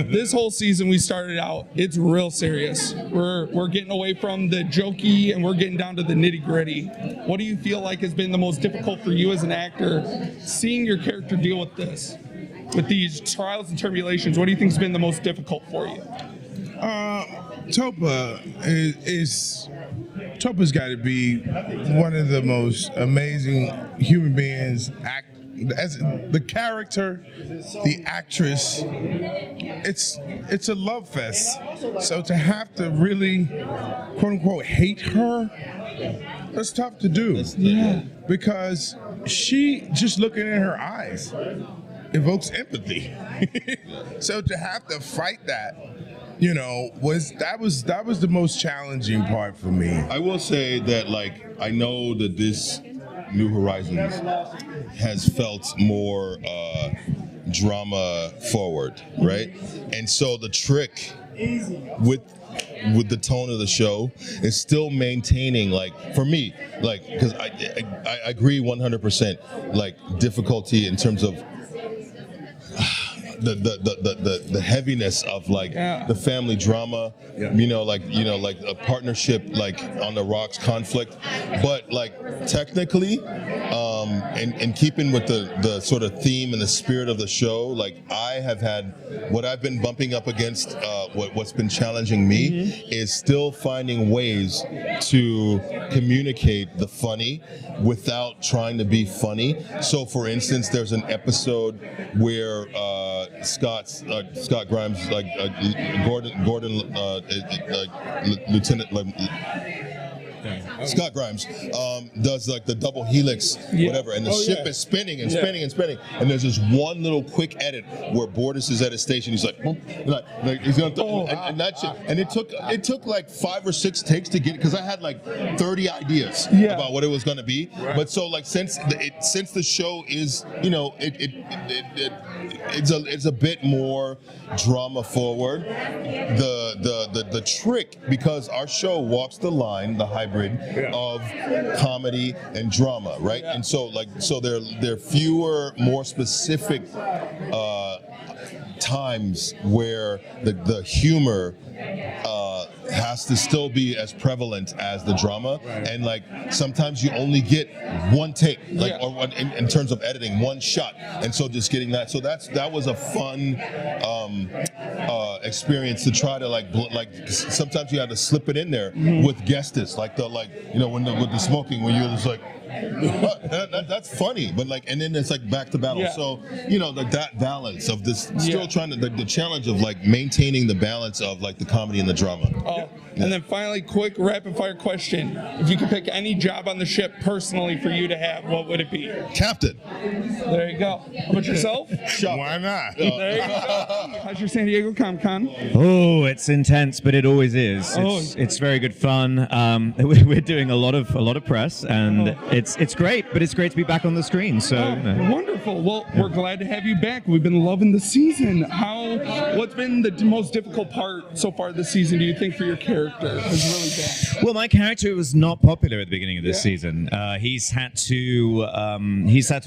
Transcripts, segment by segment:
this whole season we started out, it's real serious. We're getting away from the jokey and we're getting down to the nitty gritty. What do you feel like has been the most difficult for you as an actor, seeing your character deal with this, with these trials and tribulations? What do you think has been the most difficult for you? Topa's got to be one of the most amazing human beings. As the character, the actress, it's a love fest. So to have to really, quote unquote, hate her, that's tough to do. Yeah. Because she, just looking in her eyes, evokes empathy. So to have to fight that, was the most challenging part for me. I will say that, I know that this New Horizons has felt more drama forward, right? And so the trick with the tone of the show is still maintaining, for me, because I agree 100%, difficulty in terms of the heaviness of the family drama, a partnership on the rocks conflict, but technically, and keeping with the sort of theme and the spirit of the show, I have had what I've been bumping up against. What's been challenging me is still finding ways to communicate the funny without trying to be funny. So, for instance, there's an episode where Scott Grimes, Lieutenant. Scott Grimes does the double helix, whatever, and the ship is spinning and spinning and spinning, and there's this one little quick edit where Bortus is at his station. He's like he's gonna, and it took 5 or 6 takes to get it, because I had 30 ideas about what it was gonna be. Right. But so since the show is it's a bit more drama forward, the trick, because our show walks the line, the hybrid of comedy and drama, right? And so there are fewer, more specific times where the humor has to still be as prevalent as the drama, and sometimes you only get one take, or in terms of editing, one shot, and so just getting that. So that was a fun experience to try to sometimes you had to slip it in there with guesses, with the smoking, where you're just that's funny, but and then it's back to battle. So that balance of this, still trying to the challenge of maintaining the balance of the comedy and the drama. And then finally, quick rapid fire question: if you could pick any job on the ship personally for you to have, what would it be? Captain. There you go. How about yourself? Why not? There you go. How's your San Diego Comic-Con? Oh, it's intense, but it always is. It's very good fun. We're doing a lot of press, and it's great. But it's great to be back on the screen. So wonderful. Well, we're glad to have you back. We've been loving the season. What's been the most difficult part so far this season, do you think, for your character? Has really been? Well, my character was not popular at the beginning of this season. He's had to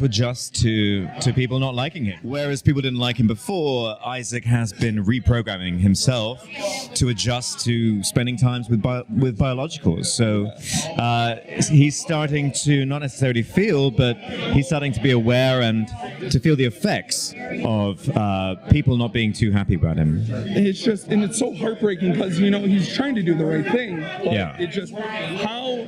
adjust to people not liking him. Whereas people didn't like him before, Isaac has been reprogramming himself to adjust to spending times with biologicals. So he's starting to not necessarily feel, but he's starting to be aware and to feel the effects of people not being too happy about him. It's so heartbreaking, because he's trying to do the right thing. But how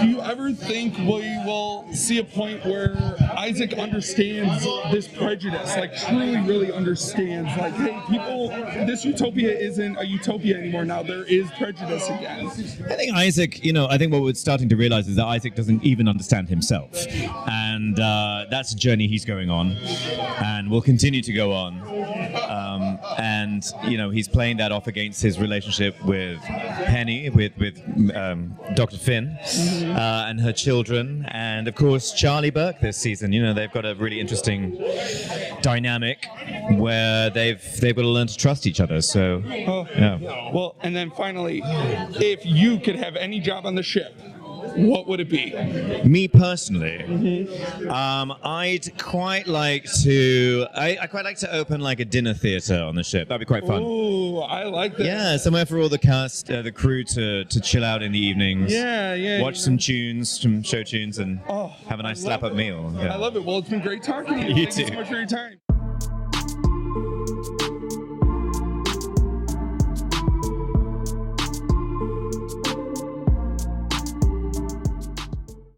do you ever think we will see a point where Isaac understands this prejudice, truly really understands, hey, people, this utopia isn't a utopia anymore now, there is prejudice again? I think Isaac, I think what we're starting to realize is that Isaac doesn't even understand himself, and that's a journey he's going on and will continue to go on. And he's playing that off against his relationship with Penny, with Dr. Finn, and her children, and of course Charlie Burke this season. They've got a really interesting dynamic where they've got to learn to trust each other. So, Well, and then finally, if you could have any job on the ship, what would it be? Me personally, I'd quite like to. I quite like to open like a dinner theater on the ship. That'd be quite fun. Ooh, I like that. Yeah, somewhere for all the cast, the crew to chill out in the evenings. Yeah. Watch some tunes, some show tunes, and have a nice slap-up meal. Yeah. I love it. Well, it's been great talking to you. You Thank you too. so much for your time.